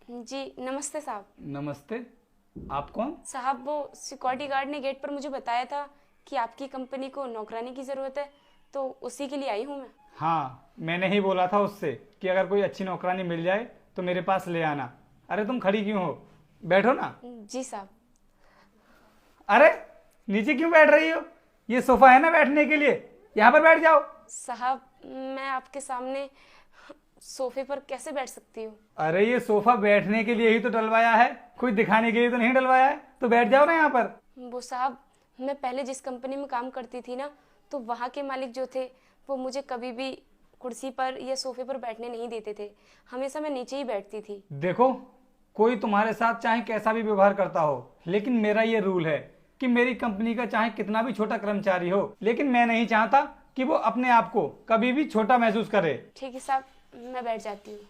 जी नमस्ते साहब। नमस्ते। आप कौन? साहब वो सिक्योरिटी गार्ड ने गेट पर मुझे बताया था कि आपकी कंपनी को नौकरानी की ज़रूरत है, तो उसी के लिए आई हूँ मैं। हाँ, मैंने ही बोला था उससे कि अगर कोई अच्छी नौकरानी मिल जाए तो मेरे पास ले आना। अरे तुम खड़ी क्यों हो? बैठो ना। जी साहब। अरे नीचे क्यों बैठ रही हो? ये सोफा है ना बैठने के लिए, यहाँ पर बैठ जाओ। साहब मैं आपके सामने सोफे पर कैसे बैठ सकती हूँ? अरे ये सोफा बैठने के लिए ही तो डलवाया है, कोई दिखाने के लिए तो नहीं डलवाया है। तो बैठ जाओ ना यहाँ पर। वो साहब मैं पहले जिस कंपनी में काम करती थी ना, तो वहाँ के मालिक जो थे वो मुझे कभी भी कुर्सी पर या सोफे पर बैठने नहीं देते थे। हमेशा मैं नीचे ही बैठती थी। देखो, कोई तुम्हारे साथ चाहे कैसा भी व्यवहार करता हो, लेकिन मेरा ये रूल है कि मेरी कंपनी का चाहे कितना भी छोटा कर्मचारी हो, लेकिन मैं नहीं चाहता कि वो अपने आप को कभी भी छोटा महसूस करे। ठीक है साहब, मैं बैठ जाती हूँ।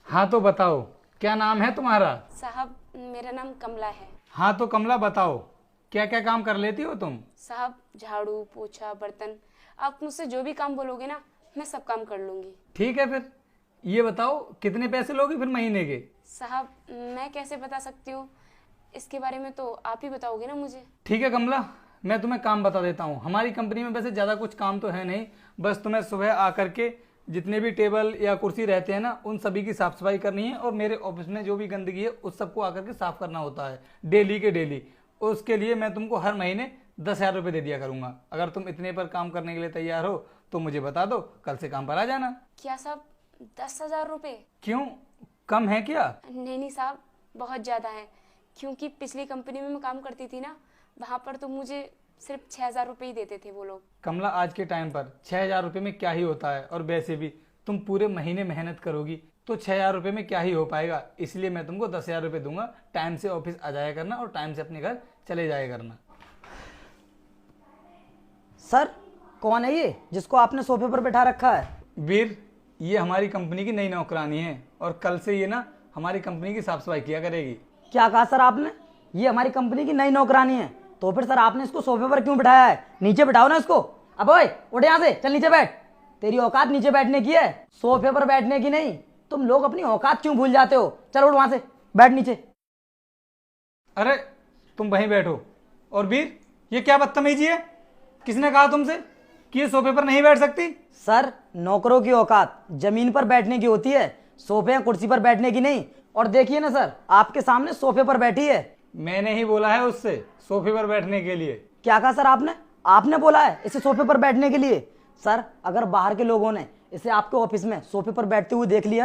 हाँ तो बताओ, क्या नाम है तुम्हारा? साहब मेरा नाम कमला है। हाँ तो कमला बताओ, क्या क्या काम कर लेती हो तुम? साहब झाड़ू पोछा बर्तन, आप मुझसे जो भी काम बोलोगे ना मैं सब काम कर लूँगी। ठीक है, फिर ये बताओ कितने पैसे लोगे फिर महीने के? साहब मैं कैसे बता सकती हूँ, इसके बारे में तो आप ही बताओगे ना मुझे। ठीक है कमला, मैं तुम्हें काम बता देता हूँ। हमारी कंपनी में वैसे ज़्यादा कुछ काम तो है नहीं, बस तुम्हें सुबह आकर के जितने भी टेबल या कुर्सी रहते हैं ना, उन सभी की साफ सफाई करनी है और मेरे ऑफिस में जो भी गंदगी है उस सबको आकर के साफ करना होता है डेली के डेली। उसके लिए मैं तुमको हर महीने 10,000 रुपये दे दिया करूँगा। अगर तुम इतने पर काम करने के लिए तैयार हो तो मुझे बता दो, कल से काम पर आ जाना। क्या साहब 10,000 रुपये? क्यों, कम है क्या? नहीं नहीं साहब, बहुत ज़्यादा है, क्योंकि पिछली कंपनी में मैं काम करती थी ना, वहाँ पर तो मुझे सिर्फ 6,000 रुपये ही देते थे वो लोग। कमला, आज के टाइम पर 6,000 रुपये में क्या ही होता है, और वैसे भी तुम पूरे महीने मेहनत करोगी तो 6,000 रुपये में क्या ही हो पाएगा। इसलिए मैं तुमको 10,000 रुपये दूंगा। टाइम से ऑफिस आ जाया करना और टाइम से अपने घर चले जाया करना। सर कौन है ये जिसको आपने सोफे पर बैठा रखा है? वीर, ये हमारी कंपनी की नई नौकरानी है और कल से ये ना हमारी कंपनी की साफ सफाई किया करेगी। क्या कहा सर आपने? ये हमारी कंपनी की नई नौकरानी है, तो फिर सर आपने इसको सोफे पर क्यों बिठाया है? नीचे बिठाओ ना इसको। अब ओए उठ यहाँ से, चल नीचे बैठ। तेरी औकात नीचे बैठने की है, सोफे पर बैठने की नहीं। तुम लोग अपनी औकात क्यों भूल जाते हो? चल उठ वहां से, बैठ नीचे। अरे तुम वहीं बैठो। और वीर, ये क्या बदतमीजी है? किसने कहा तुमसे कि ये सोफे पर नहीं बैठ सकती? सर नौकरों की औकात जमीन पर बैठने की होती है, सोफे या कुर्सी पर बैठने की नहीं। और देखिए ना सर, आपके सामने सोफे पर बैठी है। मैंने ही बोला है उससे सोफे पर बैठने के लिए। क्या कहा सर आपने? आपने बोला है इसे सोफे पर बैठने के लिए? सर अगर बाहर के लोगों ने इसे आपके ऑफिस में सोफे पर बैठते हुए देख लिया ना,